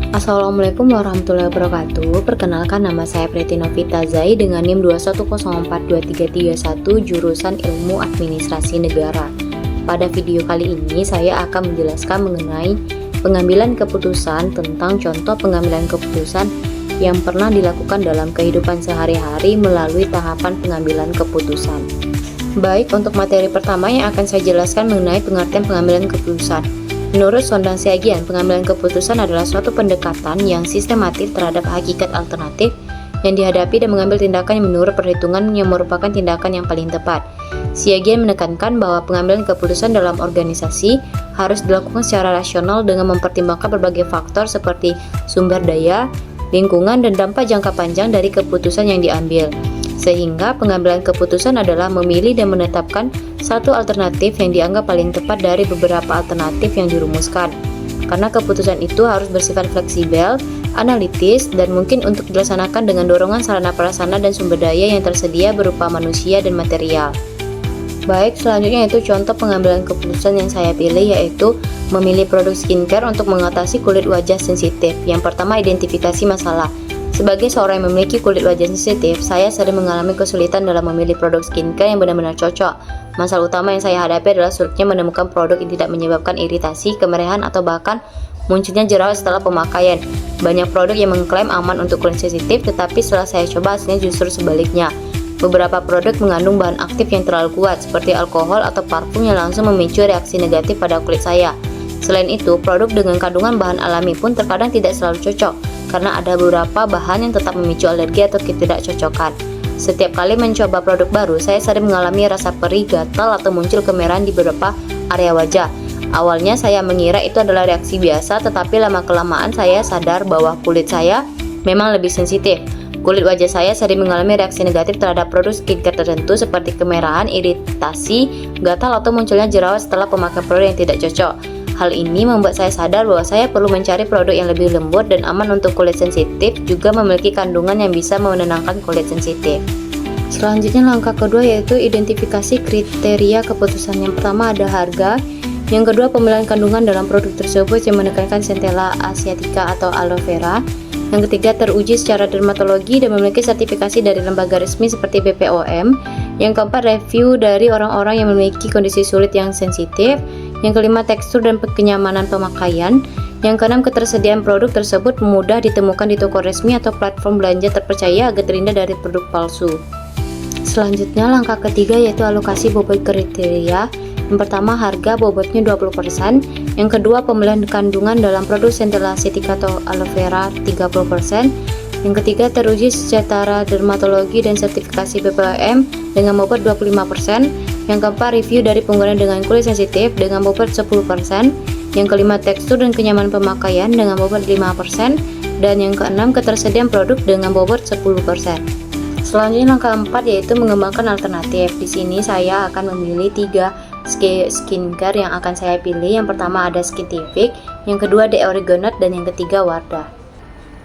Assalamualaikum warahmatullahi wabarakatuh. Perkenalkan, nama saya Preti Novita Zai dengan NIM 210423331 jurusan Ilmu Administrasi Negara. Pada video kali ini saya akan menjelaskan mengenai pengambilan keputusan tentang contoh pengambilan keputusan yang pernah dilakukan dalam kehidupan sehari-hari melalui tahapan pengambilan keputusan. Baik, untuk materi pertama yang akan saya jelaskan mengenai pengertian pengambilan keputusan. Menurut Sondang Siagian, pengambilan keputusan adalah suatu pendekatan yang sistematis terhadap hakikat alternatif yang dihadapi dan mengambil tindakan yang menurut perhitungan yang merupakan tindakan yang paling tepat. Siagian menekankan bahwa pengambilan keputusan dalam organisasi harus dilakukan secara rasional dengan mempertimbangkan berbagai faktor seperti sumber daya, lingkungan, dan dampak jangka panjang dari keputusan yang diambil. Sehingga pengambilan keputusan adalah memilih dan menetapkan satu alternatif yang dianggap paling tepat dari beberapa alternatif yang dirumuskan. Karena keputusan itu harus bersifat fleksibel, analitis, dan mungkin untuk dilaksanakan dengan dorongan sarana prasarana dan sumber daya yang tersedia berupa manusia dan material. Baik, selanjutnya itu contoh pengambilan keputusan yang saya pilih, yaitu memilih produk skincare untuk mengatasi kulit wajah sensitif. Yang pertama, identifikasi masalah. Sebagai seorang yang memiliki kulit wajah sensitif, saya sering mengalami kesulitan dalam memilih produk skincare yang benar-benar cocok. Masalah utama yang saya hadapi adalah sulitnya menemukan produk yang tidak menyebabkan iritasi, kemerahan, atau bahkan munculnya jerawat setelah pemakaian. Banyak produk yang mengklaim aman untuk kulit sensitif, tetapi setelah saya coba hasilnya justru sebaliknya. Beberapa produk mengandung bahan aktif yang terlalu kuat, seperti alkohol atau parfum yang langsung memicu reaksi negatif pada kulit saya. Selain itu, produk dengan kandungan bahan alami pun terkadang tidak selalu cocok, karena ada beberapa bahan yang tetap memicu alergi atau ketidakcocokan. Setiap kali mencoba produk baru, saya sering mengalami rasa perih, gatal, atau muncul kemerahan di beberapa area wajah. Awalnya saya mengira itu adalah reaksi biasa, tetapi lama-kelamaan saya sadar bahwa kulit saya memang lebih sensitif. Kulit wajah saya sering mengalami reaksi negatif terhadap produk skincare tertentu seperti kemerahan, iritasi, gatal, atau munculnya jerawat setelah pemakaian produk yang tidak cocok. Hal ini membuat saya sadar bahwa saya perlu mencari produk yang lebih lembut dan aman untuk kulit sensitif, juga memiliki kandungan yang bisa menenangkan kulit sensitif. Selanjutnya langkah kedua yaitu identifikasi kriteria keputusan. Yang pertama ada harga, yang kedua pemilihan kandungan dalam produk tersebut yang menekankan Centella asiatica atau aloe vera, yang ketiga teruji secara dermatologi dan memiliki sertifikasi dari lembaga resmi seperti BPOM, yang keempat review dari orang-orang yang memiliki kondisi kulit yang sensitif, yang kelima tekstur dan kenyamanan pemakaian, yang keenam ketersediaan produk tersebut mudah ditemukan di toko resmi atau platform belanja terpercaya agar terhindar dari produk palsu. Selanjutnya langkah ketiga yaitu alokasi bobot kriteria. Yang pertama harga, bobotnya 20%, yang kedua pemilihan kandungan dalam produk Centella asiatica atau aloe vera 30%, yang ketiga teruji secara dermatologi dan sertifikasi BPOM dengan bobot 25%, yang keempat review dari pengguna dengan kulit sensitif dengan bobot 10%, yang kelima tekstur dan kenyamanan pemakaian dengan bobot 5%, dan yang keenam ketersediaan produk dengan bobot 10%. Selanjutnya langkah 4 yaitu mengembangkan alternatif. Di sini saya akan memilih 3 skincare yang akan saya pilih. Yang pertama ada Skintific, yang kedua The Origonaut, dan yang ketiga Wardah.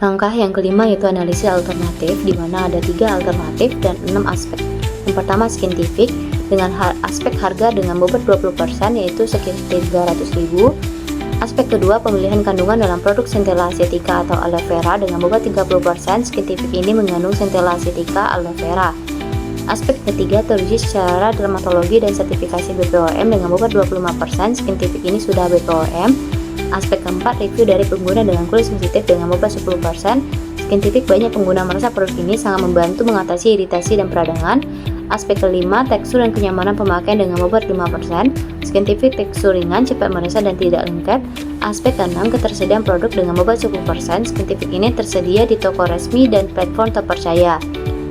Langkah yang kelima yaitu analisis alternatif, di mana ada 3 alternatif dan 6 aspek. Yang pertama Skintific dengan aspek harga dengan bobot 20% yaitu sekitar 300.000. Aspek kedua pemilihan kandungan dalam produk Centella asiatica atau aloe vera dengan bobot 30%. Skintific ini mengandung Centella asiatica aloe vera. Aspek ketiga teruji secara dermatologi dan sertifikasi BPOM dengan bobot 25%. Skintific ini sudah BPOM. Aspek keempat review dari pengguna dengan kulit sensitif dengan bobot 10%. Skintific banyak pengguna merasa produk ini sangat membantu mengatasi iritasi dan peradangan. Aspek kelima tekstur dan kenyamanan pemakaian dengan bobot 5%. Skintific tekstur ringan, cepat meresap dan tidak lengket. Aspek keenam ketersediaan produk dengan bobot 10%. Skintific ini tersedia di toko resmi dan platform terpercaya.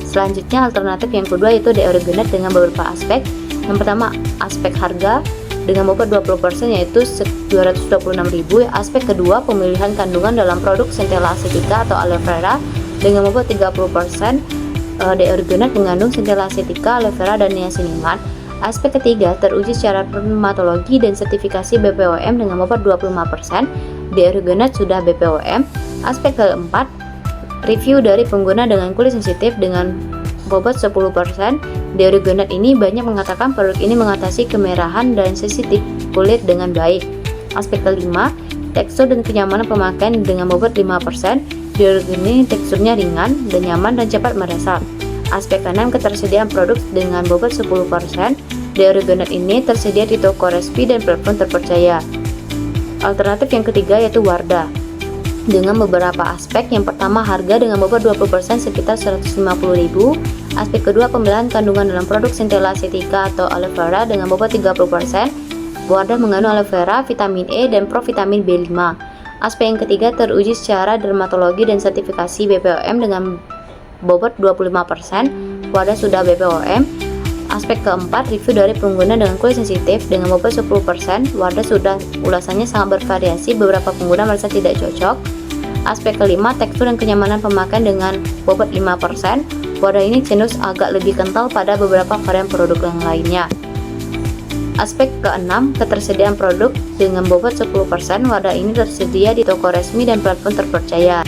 Selanjutnya alternatif yang kedua yaitu The Origonaut dengan beberapa aspek. Yang pertama aspek harga dengan bobot 20% yaitu 226.000. Aspek kedua pemilihan kandungan dalam produk Centella asiatica atau aloe vera dengan bobot 30%. The Origonaut mengandung Centella asiatica, aloe vera, dan niacinamide. Aspek ketiga teruji secara dermatologi dan sertifikasi BPOM dengan bobot 25%. The Origonaut sudah BPOM. Aspek keempat review dari pengguna dengan kulit sensitif dengan bobot 10%. The Origonaut ini banyak mengatakan produk ini mengatasi kemerahan dan sensitif kulit dengan baik. Aspek kelima Tekstur dan kenyamanan pemakaian dengan bobot 5%. Deodoran ini teksturnya ringan dan nyaman dan cepat meresap. Aspek keenam, ketersediaan produk dengan bobot 10%. Deodoran ini tersedia di toko resmi dan platform terpercaya. Alternatif yang ketiga yaitu Wardah. Dengan beberapa aspek, yang pertama harga dengan bobot 20% sekitar 150.000. Aspek kedua, pemilihan kandungan dalam produk Centella asiatica atau aloe vera dengan bobot 30%. Wardah mengandung aloe vera, vitamin E, dan provitamin B5. Aspek yang ketiga, teruji secara dermatologi dan sertifikasi BPOM dengan bobot 25%. Wardah sudah BPOM. Aspek keempat, review dari pengguna dengan kulit sensitif dengan bobot 10%. Wardah sudah ulasannya sangat bervariasi, beberapa pengguna merasa tidak cocok. Aspek kelima, tekstur dan kenyamanan pemakaian dengan bobot 5%. Wardah ini cenderung agak lebih kental pada beberapa varian produk yang lainnya. Aspek keenam, ketersediaan produk dengan bobot 10%. Wardah ini tersedia di toko resmi dan platform terpercaya.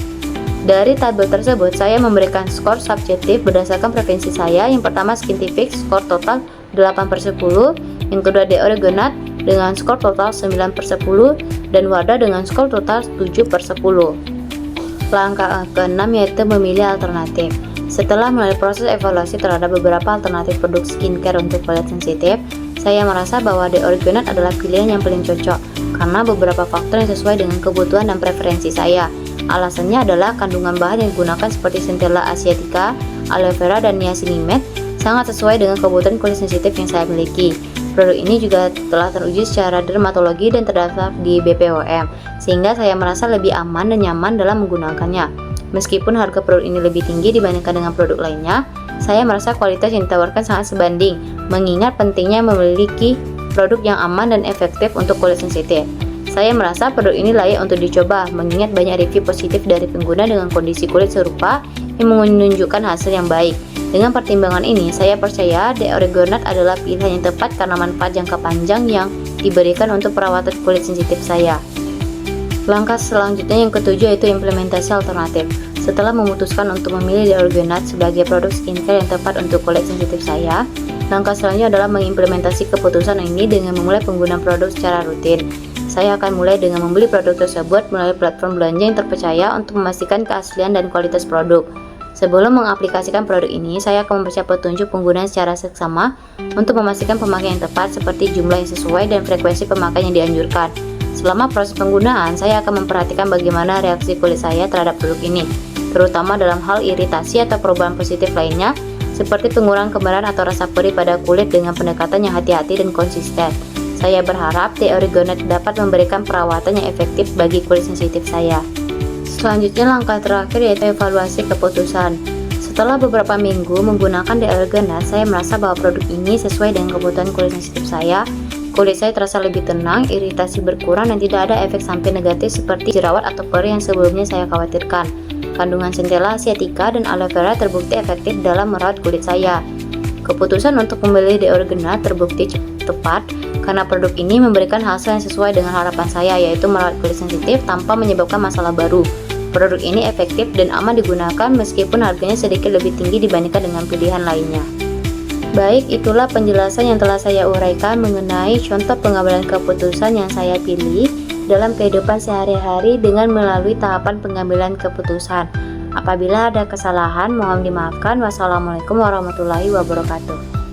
Dari tabel tersebut, saya memberikan skor subjektif berdasarkan preferensi saya. Yang pertama Skintific, skor total 8/10. Yang kedua Deodoran dengan skor total 9/10. Dan Wardah dengan skor total 7/10. Langkah keenam yaitu memilih alternatif. Setelah melalui proses evaluasi terhadap beberapa alternatif produk skincare untuk kulit sensitif, saya merasa bahwa Deodoran adalah pilihan yang paling cocok karena beberapa faktor yang sesuai dengan kebutuhan dan preferensi saya. Alasannya adalah kandungan bahan yang digunakan seperti Centella asiatica, aloe vera, dan niacinamide sangat sesuai dengan kebutuhan kulit sensitif yang saya miliki. Produk ini juga telah teruji secara dermatologi dan terdaftar di BPOM, sehingga saya merasa lebih aman dan nyaman dalam menggunakannya. Meskipun harga produk ini lebih tinggi dibandingkan dengan produk lainnya, saya merasa kualitas yang ditawarkan sangat sebanding, mengingat pentingnya memiliki produk yang aman dan efektif untuk kulit sensitif. Saya merasa produk ini layak untuk dicoba, mengingat banyak review positif dari pengguna dengan kondisi kulit serupa yang menunjukkan hasil yang baik. Dengan pertimbangan ini, saya percaya Deodoran adalah pilihan yang tepat karena manfaat jangka panjang yang diberikan untuk perawatan kulit sensitif saya. Langkah selanjutnya yang ketujuh yaitu implementasi alternatif. Setelah memutuskan untuk memilih Deodoran sebagai produk skincare yang tepat untuk kulit sensitif saya, langkah selanjutnya adalah mengimplementasi keputusan ini dengan memulai penggunaan produk secara rutin. Saya akan mulai dengan membeli produk tersebut melalui platform belanja yang terpercaya untuk memastikan keaslian dan kualitas produk. Sebelum mengaplikasikan produk ini, saya akan membaca petunjuk penggunaan secara seksama untuk memastikan pemakaian yang tepat seperti jumlah yang sesuai dan frekuensi pemakaian yang dianjurkan. Selama proses penggunaan, saya akan memperhatikan bagaimana reaksi kulit saya terhadap produk ini, terutama dalam hal iritasi atau perubahan positif lainnya, seperti pengurangan kemerahan atau rasa perih pada kulit dengan pendekatan yang hati-hati dan konsisten. Saya berharap Deodoran dapat memberikan perawatan yang efektif bagi kulit sensitif saya. Selanjutnya langkah terakhir yaitu evaluasi keputusan. Setelah beberapa minggu menggunakan Deodoran, saya merasa bahwa produk ini sesuai dengan kebutuhan kulit sensitif saya. Kulit saya terasa lebih tenang, iritasi berkurang, dan tidak ada efek samping negatif seperti jerawat atau perih yang sebelumnya saya khawatirkan. Kandungan Centella asiatica dan aloe vera terbukti efektif dalam merawat kulit saya. Keputusan untuk memilih Deodoran terbukti tepat karena produk ini memberikan hasil yang sesuai dengan harapan saya, yaitu merawat kulit sensitif tanpa menyebabkan masalah baru. Produk ini efektif dan aman digunakan meskipun harganya sedikit lebih tinggi dibandingkan dengan pilihan lainnya. Baik, itulah penjelasan yang telah saya uraikan mengenai contoh pengambilan keputusan yang saya pilih dalam kehidupan sehari-hari dengan melalui tahapan pengambilan keputusan. Apabila ada kesalahan, mohon dimaafkan. Wassalamualaikum warahmatullahi wabarakatuh.